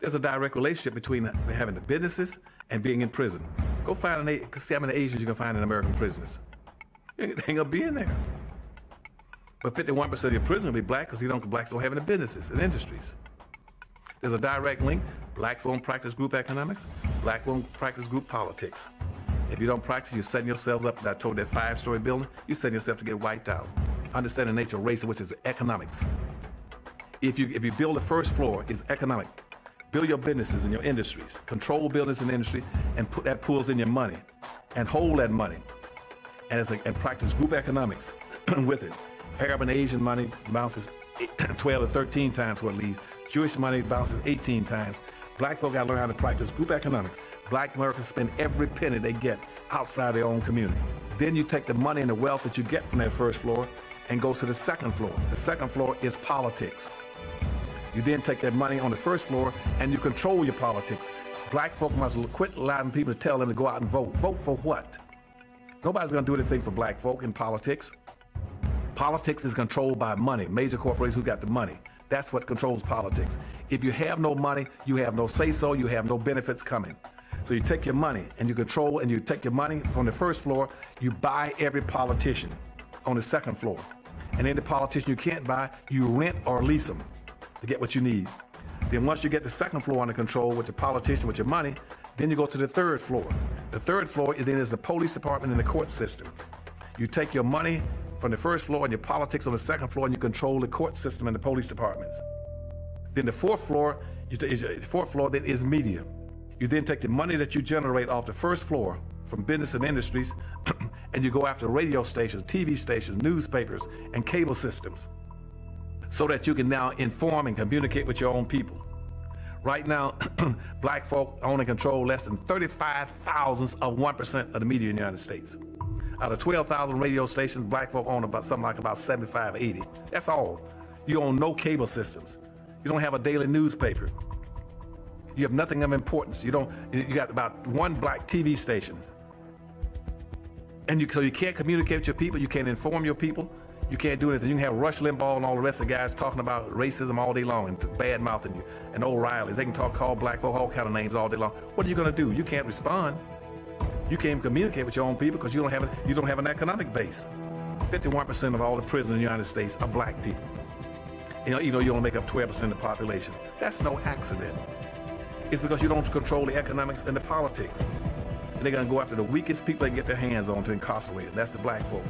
There's a direct relationship between having the businesses and being in prison. Go find see how many Asians you can find in American prisoners. You ain't gonna be in there. But 51% of your prisoners will be black because blacks don't have any businesses and industries. There's a direct link. Blacks won't practice group economics. Black won't practice group politics. If you don't practice, you're setting yourself up. I told that 5-story building, you're setting yourself to get wiped out. Understand the nature of race, which is economics. If you build the first floor, is economic. Build your businesses and your industries. Control business and industry, and put that pulls in your money, and hold that money, and practice group economics with it. Arab and Asian money bounces 12 to 13 times what it leaves. Jewish money bounces 18 times. Black folk gotta learn how to practice group economics. Black Americans spend every penny they get outside their own community. Then you take the money and the wealth that you get from that first floor and go to the second floor. The second floor is politics. You then take that money on the first floor and you control your politics. Black folk must quit allowing people to tell them to go out and vote. Vote for what? Nobody's gonna do anything for black folk in politics. Politics is controlled by money, major corporations who got the money. That's what controls politics. If you have no money, you have no say-so, you have no benefits coming. So you take your money and you control, and you take your money from the first floor, you buy every politician on the second floor. And any politician you can't buy, you rent or lease them to get what you need. Then once you get the second floor under control with the politician, with your money, then you go to the third floor. The third floor then is the police department and the court systems. You take your money from the first floor and your politics on the second floor, and you control the court system and the police departments. Then the fourth floor, then is media. You then take the money that you generate off the first floor from business and industries, and you go after radio stations, TV stations, newspapers, and cable systems, so that you can now inform and communicate with your own people. Right now, black folk own and control less than 35 thousandths of 1% of the media in the United States. Out of 12,000 radio stations, black folk own about 75, 80. That's all. You own no cable systems. You don't have a daily newspaper. You have nothing of importance. You got about one black TV station. And so you can't communicate with your people, you can't inform your people, you can't do anything. You can have Rush Limbaugh and all the rest of the guys talking about racism all day long and bad-mouthing you, and O'Reilly's. They can call black folk all kind of names all day long. What are you gonna do? You can't respond. You can't communicate with your own people because you don't have an economic base. 51% of all the prisoners in the United States are black people. You only make up 12% of the population. That's no accident. It's because you don't control the economics and the politics. And they're gonna go after the weakest people they can get their hands on to incarcerate them. That's the black folk.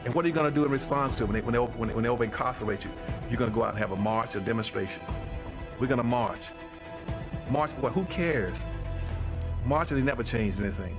And what are you gonna do in response to them when they over incarcerate you? You're gonna go out and have a march, a demonstration. We're gonna march. March for what? Who cares? Marching, they never changed anything.